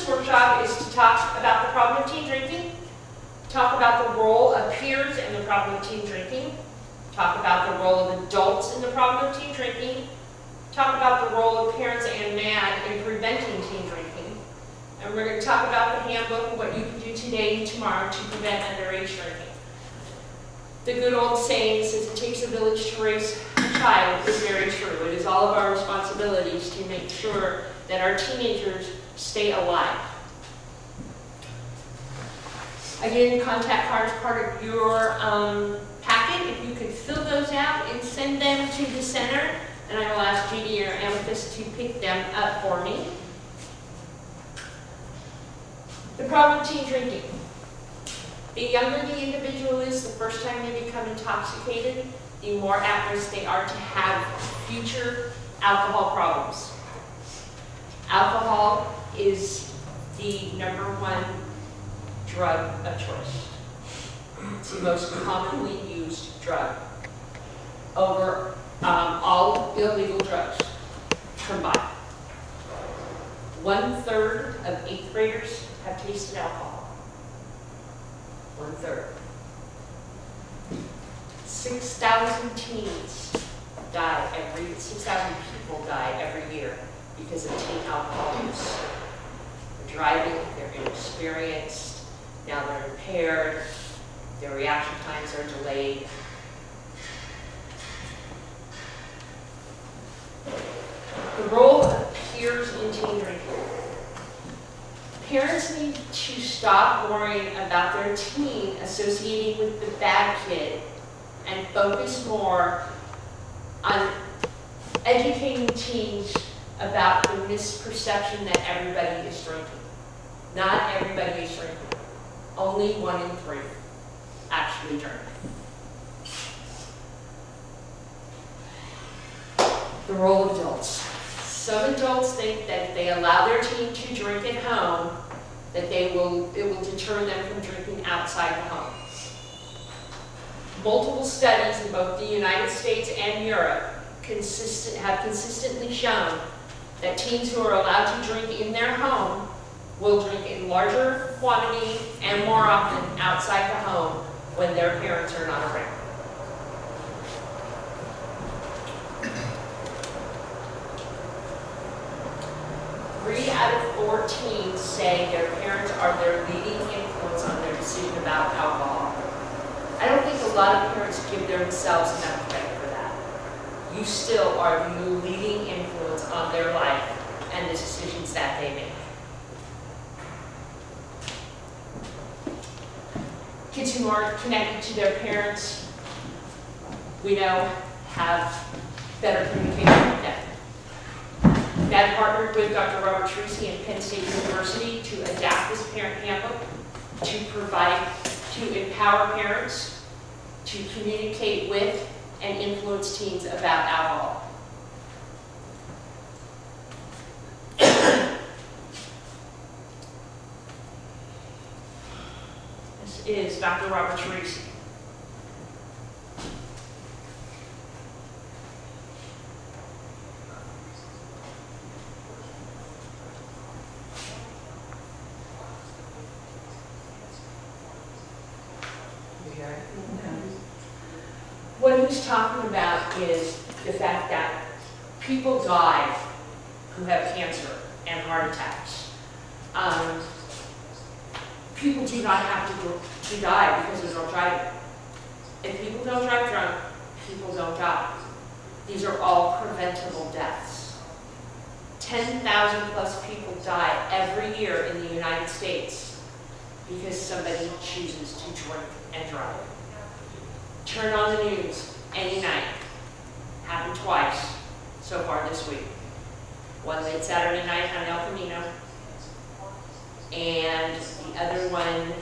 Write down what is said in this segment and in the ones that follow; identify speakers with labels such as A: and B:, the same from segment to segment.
A: this workshop is to talk about the problem of teen drinking, talk about the role of peers in the problem of teen drinking, talk about the role of adults in the problem of teen drinking, talk about the role of parents and MADD in preventing teen drinking, and we're going to talk about the handbook and what you can do today and tomorrow to prevent underage drinking. The good old saying says it takes a village to raise a child is very true. It is all of our responsibilities to make sure that our teenagers stay alive. Again, contact cards part of your packet. If you could fill those out and send them to the center, and I will ask Judy or Amethyst to pick them up for me. The problem of teen drinking. The younger the individual is, the first time they become intoxicated, the more at risk they are to have future alcohol problems. Alcohol is the #1 drug of choice. It's the most commonly used drug over all illegal drugs combined. 1/3 of 8th graders have tasted alcohol. 1/3. 6,000 teens die 6,000 people die every year because of teen alcohol use. They're driving, they're inexperienced, now they're impaired, their reaction times are delayed. The role of peers in teen drinking. Parents need to stop worrying about their teen associating with the bad kid and focus more on educating teens about the misperception that everybody is drinking. Not everybody is drinking. Only 1 in 3 actually drink. The role of adults. Some adults think that if they allow their teen to drink at home, that it will deter them from drinking outside the home. Multiple studies in both the United States and Europe have consistently shown that teens who are allowed to drink in their home will drink in larger quantity and more often outside the home when their parents are not around. Three out of 4 teens say their parents are their leading influence on their decision about alcohol. I don't think a lot of parents give themselves enough credit for that. You still are the leading influence on their life and the decisions that they make. Kids who aren't connected to their parents, we know, have better communication with them. MADD partnered with Dr. Robert Tracy and Penn State University to adapt this parent handbook to empower parents to communicate with and influence teens about alcohol. This is Dr. Robert Tracy. What he's talking about is the fact that people die who have cancer and heart attacks. People do not have to die because of drunk driving. If people don't drive drunk, people don't die. These are all preventable deaths. 10,000 plus people die every year in the United States because somebody chooses to drink and drive. Turn on the news any night. Happened twice so far this week. One late Saturday night on El Camino, and the other one,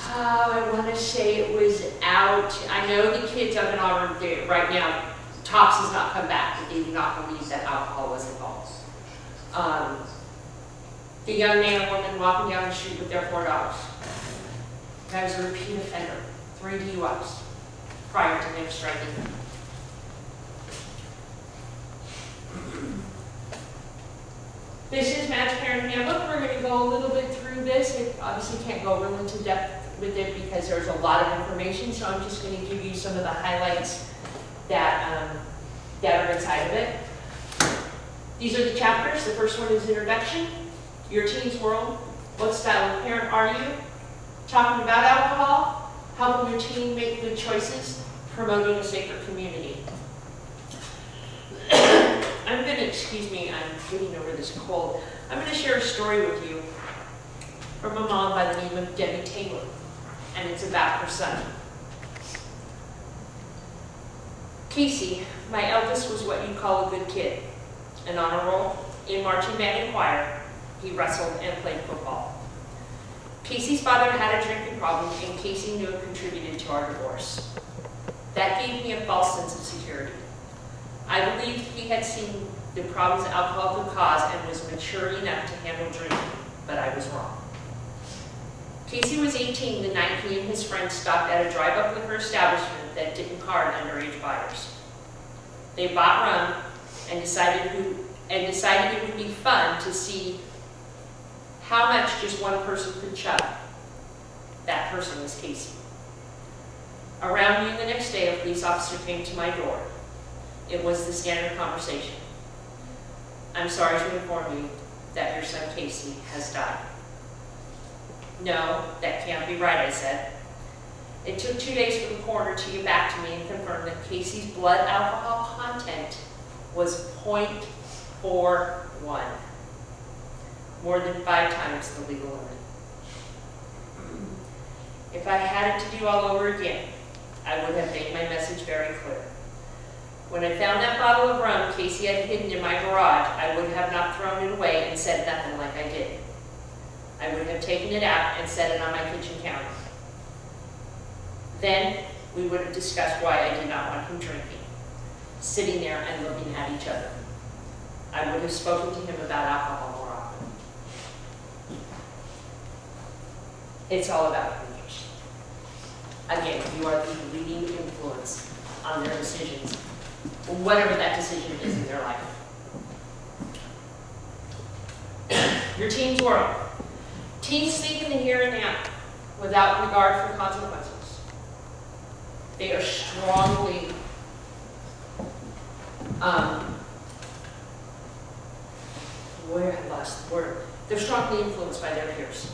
A: I want to say it was out. I know the kids up in Auburn right now, Tops has not come back, but they do not believe that alcohol was involved. The young man and woman walking down the street with their 4 dogs. That was a repeat offender. 3 DUIs prior to him striking them. This is MADD's parent parent handbook. We're going to go a little bit through this. I obviously can't go real into depth with it because there's a lot of information, so I'm just going to give you some of the highlights that, that are inside of it. These are the chapters. The first one is introduction, your teen's world, what style of parent are you, talking about alcohol, helping your teen make good choices, promoting a safer community. I'm going to, excuse me, I'm getting over this cold. I'm going to share a story with you from a mom by the name of Debbie Taylor, and it's about her son. Casey, my eldest, was what you'd call a good kid. An honor roll, in marching band and choir, he wrestled and played football. Casey's father had a drinking problem, and Casey knew it contributed to our divorce. That gave me a false sense of security. I believed he had seen the problems alcohol could cause and was mature enough to handle drinking, but I was wrong. Casey was 18 the night he and his friends stopped at a drive-up liquor establishment that didn't card underage buyers. They bought rum and decided it would be fun to see how much just one person could chug. That person was Casey. Around noon the next day, a police officer came to my door. It was the standard conversation. I'm sorry to inform you that your son Casey has died. No, that can't be right, I said. It took 2 days for the coroner to get back to me and confirm that Casey's blood alcohol content was 0.41, more than 5 times the legal limit. If I had it to do all over again, I would have made my message very clear. When I found that bottle of rum Casey had hidden in my garage, I would have not thrown it away and said nothing like I did. I would have taken it out and set it on my kitchen counter. Then we would have discussed why I did not want him drinking, sitting there and looking at each other. I would have spoken to him about alcohol more often. It's all about communication. Again, you are the leading influence on their decisions, whatever that decision is in their life. Your teen's world. Teens think in the here and now without regard for consequences. They are strongly they're strongly influenced by their peers.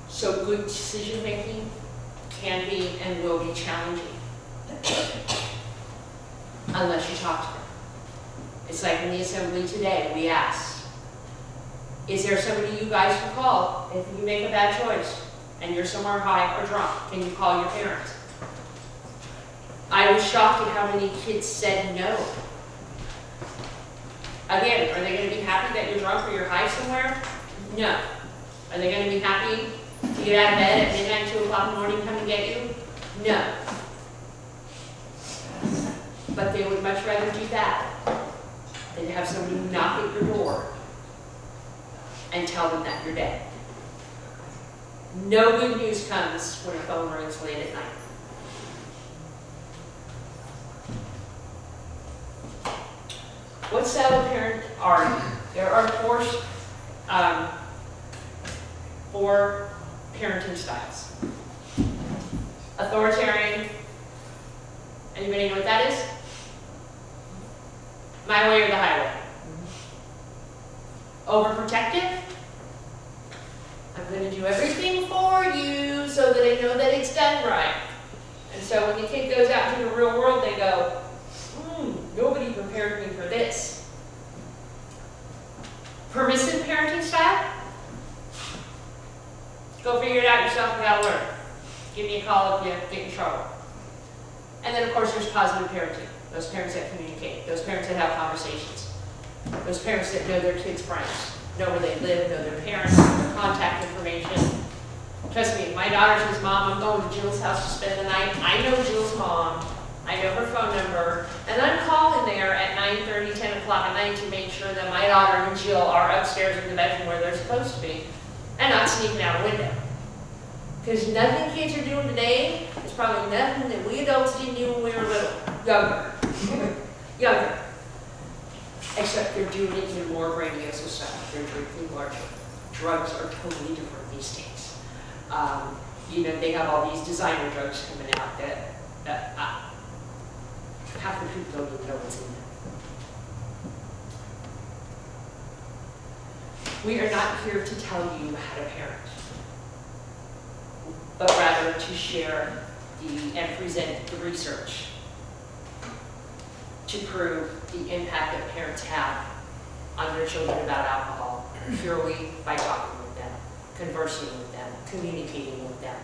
A: So good decision making can be and will be challenging unless you talk to them. It's like in the assembly today, we asked, is there somebody you guys can call if you make a bad choice and you're somewhere high or drunk? Can you call your parents? I was shocked at how many kids said no. Again, are they going to be happy that you're drunk or you're high somewhere? No. Are they going to be happy to get out of bed at midnight, 2 o'clock in the morning, come and get you? No. But they would much rather do that than have somebody knock at your door and tell them that you're dead. No good news comes when a phone rings late at night. What style of parent are you? There are four parenting styles. Authoritarian. Anybody know what that is? My way or the highway. Overprotective. I'm going to do everything for you so that I know that it's done right. And so when the kid goes out to the real world, they go, nobody prepared me for this. Permissive parenting style. Go figure it out yourself, you gotta learn. Give me a call if you get in trouble. And then of course there's positive parenting. Those parents that communicate, those parents that have conversations, those parents that know their kids' friends, know where they live, know their parents, their contact information. Trust me, my daughter says, Mom, I'm going to Jill's house to spend the night. I know Jill's mom. I know her phone number. And I'm calling there at 9:30, 10 o'clock at night to make sure that my daughter and Jill are upstairs in the bedroom where they're supposed to be and not sneaking out a window. Because nothing kids are doing today is probably nothing that we adults didn't do when we were little. Younger. Except they're doing it in more grandiose stuff. they're drinking larger. Drugs are totally different these days. You know, they have all these designer drugs coming out that half the people don't even know what's in them. We are not here to tell you how to parent, but rather to share and present the research to prove the impact that parents have on their children about alcohol purely by talking with them, conversing with them, communicating with them.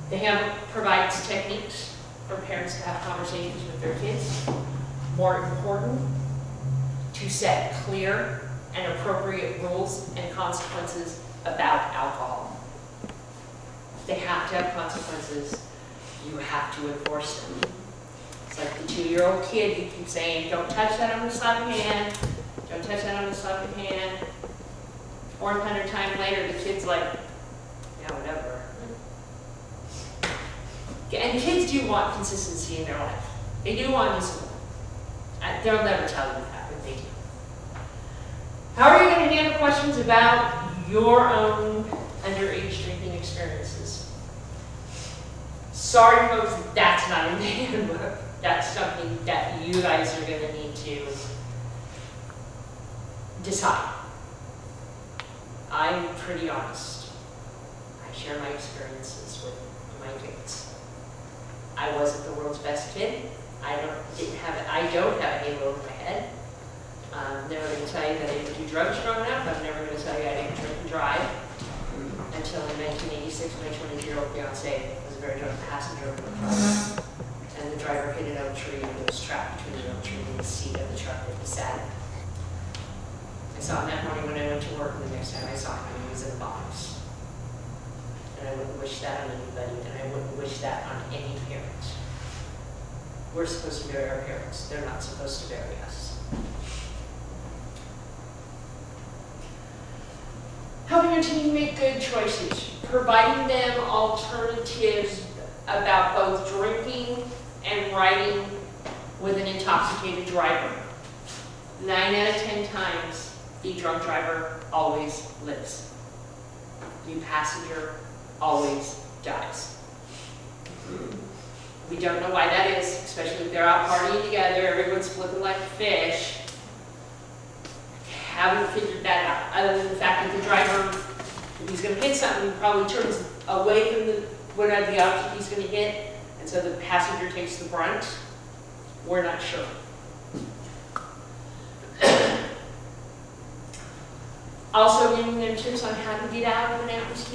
A: The handbook provides techniques for parents to have conversations with their kids. More important, to set clear and appropriate rules and consequences about alcohol. They have to have consequences. You have to enforce them. It's like the 2-year-old kid, you keep saying, don't touch that, I'm gonna slap your hand. Don't touch that, I'm gonna slap your hand. 400 times later, the kid's like, yeah, whatever. And kids do want consistency in their life. They do want discipline. They'll never tell you that, but they do. How are you going to handle questions about your own underage drinking experiences? Sorry, folks, that's not in the handbook. That's something that you guys are going to need to decide. I'm pretty honest. I share my experiences with my kids. I wasn't the world's best kid. I don't have a halo over my head. I'm never going to tell you that I didn't do drugs growing up. I'm never going to tell you I didn't drink and drive. Until in 1986, my 20-year-old fiance was a very drunk passenger of the truck. And the driver hit an oak tree, and it was trapped between the oak tree and the seat of the truck that he sat in. I saw him that morning when I went to work, and the next time I saw him, he was in a box. And I wouldn't wish that on anybody, and I wouldn't wish that on any parent. We're supposed to bury our parents. They're not supposed to bury us. Helping your teen make good choices. Providing them alternatives about both drinking and riding with an intoxicated driver. 9 out of 10 times, the drunk driver always lives. The passenger always dies. We don't know why that is, especially if they're out partying together, everyone's flipping like a fish. Haven't figured that out, other than the fact that the driver, if he's going to hit something, probably turns away from whatever the object he's going to hit, and so the passenger takes the brunt. We're not sure. Also giving them tips on how to get out of an at-risk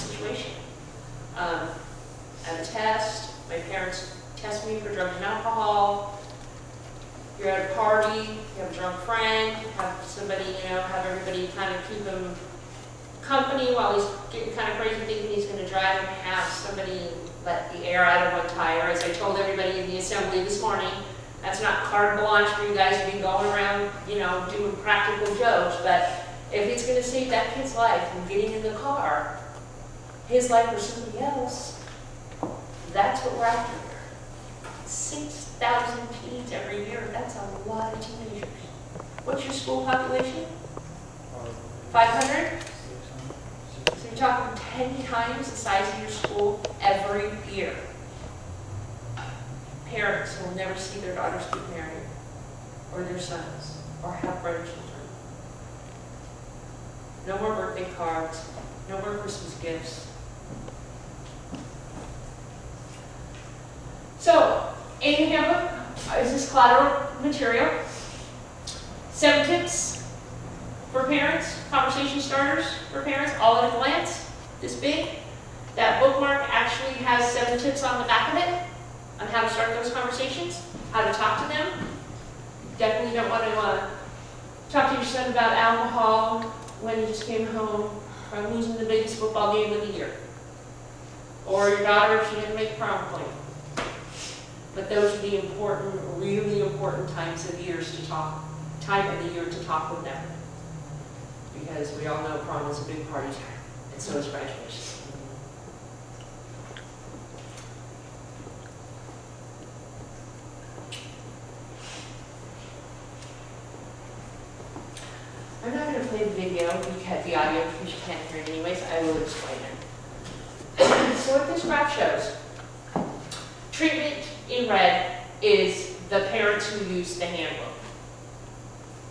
A: situation. At a test, my parents test me for drugs and alcohol. You're at a party, you have a drunk friend, have somebody, have everybody kind of keep him company while he's getting kind of crazy thinking he's going to drive, and have somebody let the air out of one tire. As I told everybody in the assembly this morning, that's not carte blanche for you guys to be going around, doing practical jokes, but if it's going to save that kid's life from getting in the car, his life or somebody else, that's what we're after here. 6,000 teens every year, that's a lot of teenagers. What's your school population? 500? So you're talking 10 times the size of your school every year. Parents will never see their daughters get married, or their sons, or have grandchildren. No more birthday cards, no more Christmas gifts. So, in the handbook is this collateral material. 7 tips for parents, conversation starters for parents, all at a glance, this big. That bookmark actually has 7 tips on the back of it on how to start those conversations, how to talk to them. Definitely don't want to talk to your son about alcohol when he just came home from losing the biggest football game of the year. Or your daughter if she didn't make prom play. But those are the important, really important times of the year to talk with them. Because we all know prom is a big party time, and so is graduation. I'm not going to play the video, because the audio, because you can't hear it anyways. I will explain it. So what this graph shows, treatment in red is the parents who use the handbook.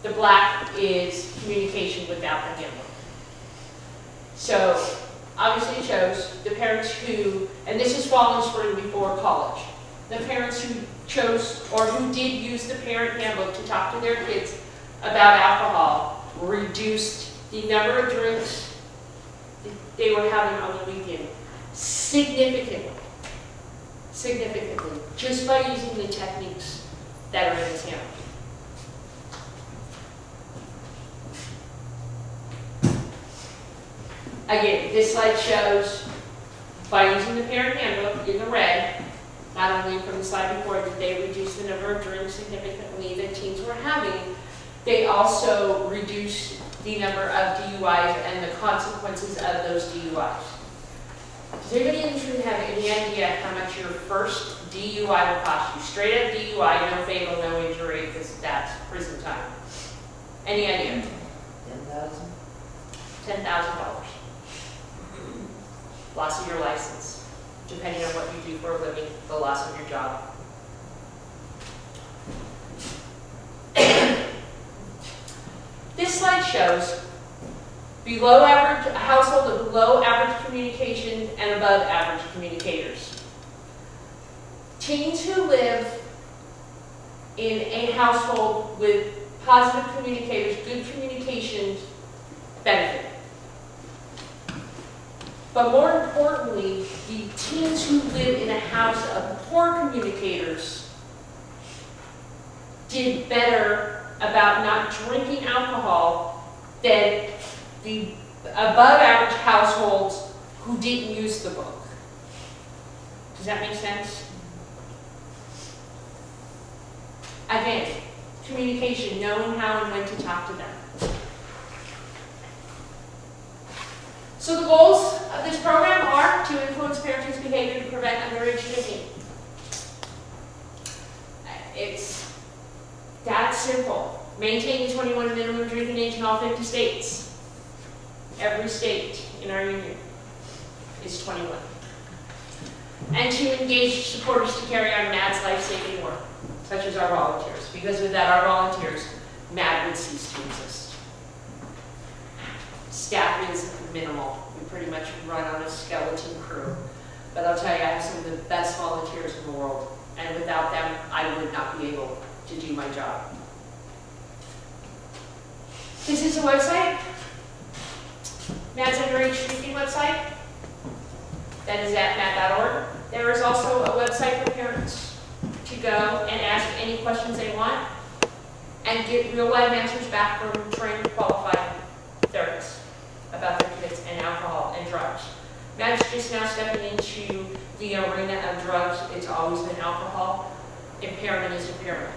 A: The black is communication without the handbook. So obviously it shows the parents who, and this is fall and spring before college, the parents who chose or who did use the parent handbook to talk to their kids about alcohol reduced the number of drinks they were having on the weekend significantly, just by using the techniques that are in this handbook. Again, this slide shows, by using the parent handbook in the red, not only from the slide before that they reduced the number of drinks significantly that teens were having, they also reduced the number of DUIs and the consequences of those DUIs. Does anybody in this room have any idea how much your first DUI will cost you? Straight up DUI, no fatal, no injury, because that's prison time. Any idea? $10,000. $10,000. Loss of your license, depending on what you do for a living, the loss of your job. This slide shows below average, a household of below average communication and above average communicators. Teens who live in a household with positive communicators, good communication, benefit. But more importantly, the teens who live in a house of poor communicators did better about not drinking alcohol than the above average households who didn't use the book. Does that make sense? Again, communication, knowing how and when to talk to them. So the goals of this program are to influence parenting's behavior to prevent underage drinking. It's that simple. Maintain the 21 minimum drinking age in all 50 states. Every state in our union is 21. And to engage supporters to carry on MAD's life-saving work, such as our volunteers, because without our volunteers, MAD would cease to exist. Staff is minimal. We pretty much run on a skeleton crew. But I'll tell you, I have some of the best volunteers in the world, and without them, I would not be able to do my job. This is a website, MAD's Underage Drinking website. That is at mad.org. There is also a website for parents to go and ask any questions they want and get real live answers back from trained, qualified therapists about their kids and alcohol and drugs. MAD's just now stepping into the arena of drugs. It's always been alcohol. Impairment is impairment.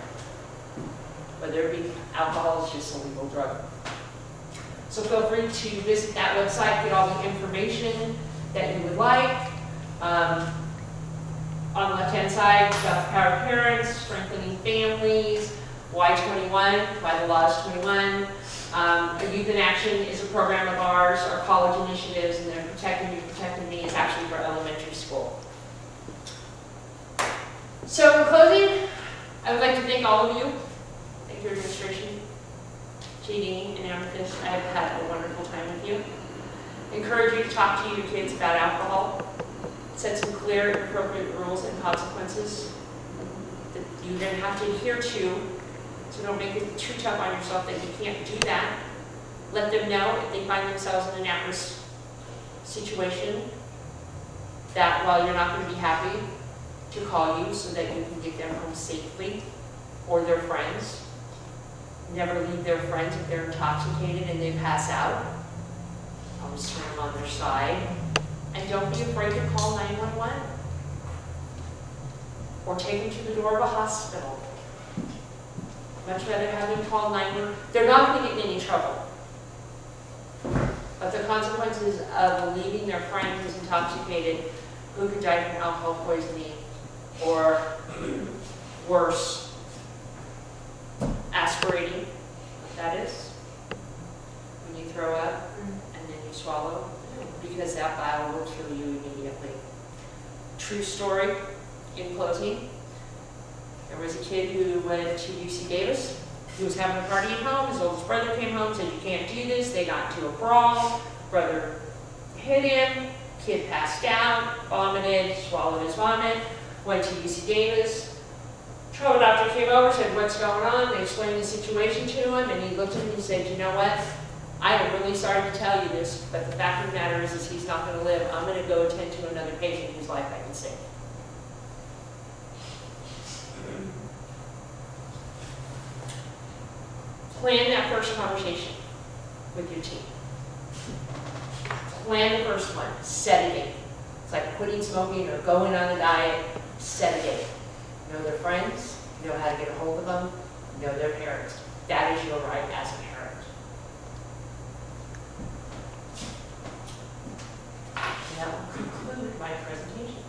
A: Whether it be alcohol is just a legal drug. So feel free to visit that website, get all the information that you would like. On the left-hand side, you've got the Power of Parents, Strengthening Families, why 21, why the law is 21. Youth in Action is a program of ours. Our college initiatives and then Protecting You, Protecting Me is actually for elementary school. So in closing, I would like to thank all of you. Thank your administration, JD and Amethyst. I have had a wonderful time with you. Encourage you to talk to your kids about alcohol. Set some clear and appropriate rules and consequences that you're going to have to adhere to. So don't make it too tough on yourself that you can't do that. Let them know if they find themselves in an at-risk situation that while you're not going to be happy, to call you so that you can get them home safely, or their friends. Never leave their friends if they're intoxicated and they pass out. Always turn them on their side. And don't be afraid to call 911. Or take them to the door of a hospital. Much rather have them call 911. They're not going to get in any trouble. But the consequences of leaving their friend who's intoxicated, who could die from alcohol poisoning, or worse, aspirating, that is, throw up, and then you swallow, because that bile will kill you immediately. True story, in closing. There was a kid who went to UC Davis. He was having a party at home. His oldest brother came home, said, "You can't do this." They got into a brawl. Brother hit him. Kid passed out, vomited, swallowed his vomit, went to UC Davis. Trauma doctor came over, said, "What's going on?" They explained the situation to him, and he looked at him and said, "You know what? I am really sorry to tell you this, but the fact of the matter is he's not going to live. I'm going to go attend to another patient whose life I can save." Plan that first conversation with your team. Plan the first one. Set a date. It's like quitting smoking or going on a diet. Set a date. Know their friends. Know how to get a hold of them. Know their parents. That is your right as a parent. And that will conclude my presentation.